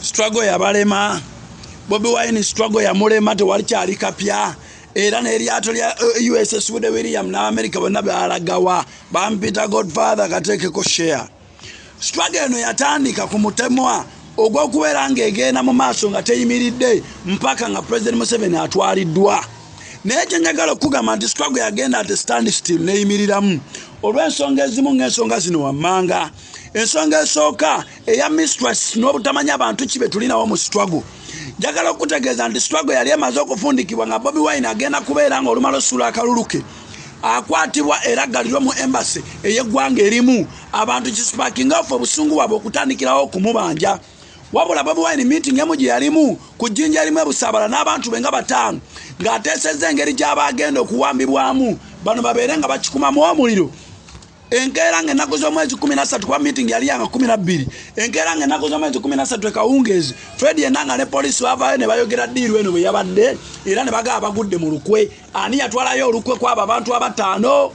struggle ya balema Bobi Wine struggle ya mulema tewali kyali kapya era n'eryato lya USS Woody William na America bonna balagawa bampita Godfather kateekeko share struggle eno yatandika ku mutemwa ogw'okubeera ng'egenda mu maaso nga teyimiridde mpaka nga President Museveni atwaliddwa naye kye njagala okugamba nti struggle yagenda ate stand still neyimiriramu olw'ensonga ezimu ng'ensonga zino wammanga ensonga esooka eya mistress n'obutamanya abantu kibe tulinawo mu struggle njagala okutegeeza nti struggle yali emaze okufundikibwa nga Bobi Wine agenda kubeera nga olumala osuula akaluluke akwatibwa era aggalirwa mu embassy ey'eggwanga erimu abantu kisparking off obusungu bwabwe okutandikirawo okumubanja wabula Bobi Wine meeting emu gye yalimu ku jjinja erimu ebusaabala n'abantu be nga bataano ng'ateesezza engeri gy'abagenda okuwambibwamu bano babeere nga bakikumamu omuliro enkeera ng'ennaku z'omwezi 13 kuba meeting yali yanga 12 enkeera ng'ennaku z'omwezi 13 ekawungeezi Fred Enanga ne poliisi bavaayo ne bayogera ddiiru eno bwe yabadde era ne bagaba bagudde mu lukwe ani yatwalayo olukwe kw'abo abantu abataano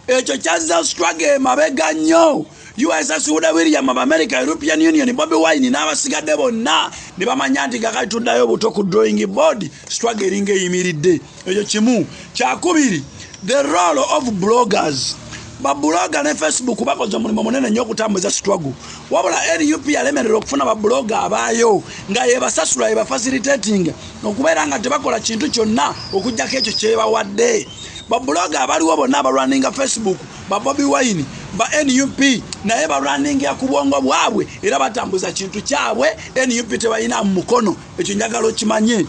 ekyo kyazza struggle mabega nnyo USS Woody William of America European Union Bobi Wine n'abasigadde bonna ne bamanya nti kakati tuddayo buto ku drawing board struggle eringa eyimiridde ekyo kimu kyakubiri the role of bloggers babloga ne Facebook bakoze omulimu munene nnyo okutambuza struggle wabula LUP yalemerera okufuna babloga abaayo nga yebasasula yebafacilitating okubeera nga tebakola kintu kyonna okujjako ekyo kyebawadde babloga abaliwo bonna abalwaninga Facebook ba Bobi Wine ba NUP naye balwaninga ku bwongo bwabwe era batambuza kintu kyabwe NUP tebalina mu mukono ekyo njagala okimanye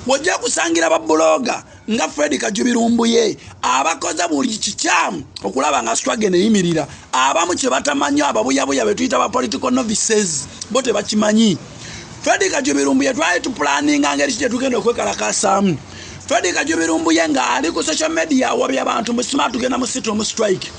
wojja kusangira babloga nga Fred Kajubirumbuye abakoza buli kikyamu okulaba nga struggle neyimirira abamu kye batamanyi ababuyabuya betuyita ba political novices bo tebakimanyi Fred Kajubirumbuye twali tuplaninga ngeri kye tugenda okwekalakaasamu Fred Kajubirumbuye nga ali ku social media wabya abantu musima tugenda mu sit mu strike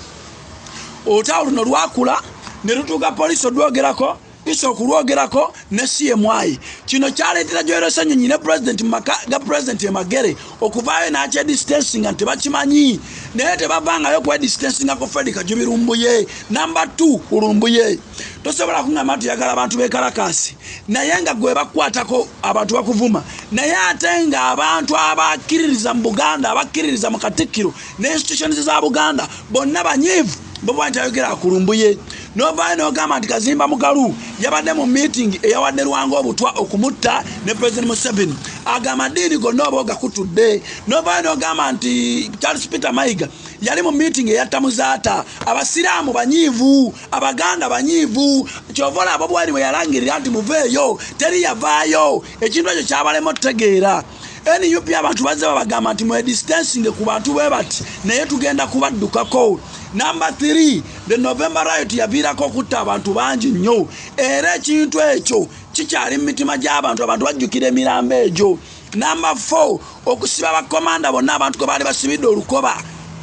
ota luno lwakula ne lutuuka poliisi odwogerako iso okulwogerako ne CMI kino kyaleetera Joel Sanyonyi ne president ga president Magere okuvaayo n'akye distancing nti bakimanyi naye tebavangayo kwe distancing ako Fred Kajubirumbuye number 2 ulumbuye tosobola kungamba nti yagala abantu bekalakasi naye nga gwe bakwatako abantu bakuvuma naye ate nga abantu abakkiririza mu Buganda abakkiririza mu Katikkiro ne institutions za Buganda bonna banyivu Bobi Wine ayogera kulumbuye novaayo n'ogamba nti Kazimba Mugalu yabadde mu meeting eyawadde Lwanga obutwa okumutta ne President Museveni agamba ddiini gonna oba ogakutudde novaayo n'ogamba nti Charles Peter Mayiga yali mu meeting eyattamuzaata abasiraamu banyiivu abaganda banyiivu kyovola Bobi Wine bwe yalangirira nti muveeyo teri yavaayo ekintu ekyo kyabalema otutegeera NUP abantu bazze babagamba nti mwe distancing ku bantu bwe bati naye tugenda kubaddukako number 3 the November riot yaviirako okutta abantu bangi nnyo era ekintu ekyo kikyali mu mitima gy'abantu abantu bajjukira emirambo egyo number 4 okusiba bakomanda bonna abantu kwe baali basibidde olukoba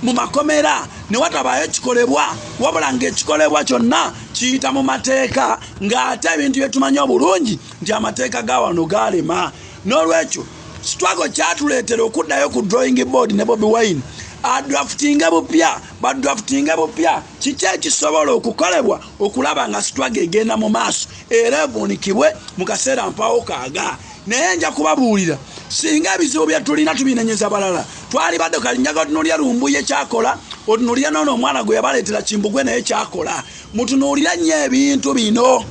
mu makomera ne watabaayo kikolebwa wabula ng'ekikolebwa kyonna kiyita mu mateeka ng'ate ebintu bye tumanyi obulungi nti amateeka ga wano gaalema n'olwekyo struggle kyatuleetera okuddayo ku drawing board ne Bobi Wine adraftinga bupya badraftinga bupya kiki ekisobola okukolebwa okulaba nga struggle egenda mu maaso era evuunikibwe mu kaseera mpaawo kaaga naye nja kubabuulira singa ebizibu bye tulina tubinenyeza balala twali badde kalinyaga otunuulira Lumbuye kyakola otunuulira noono omwana gwe yabaleetera Kimbugwe naye kyakola mutunuulira nnyo ebintu bino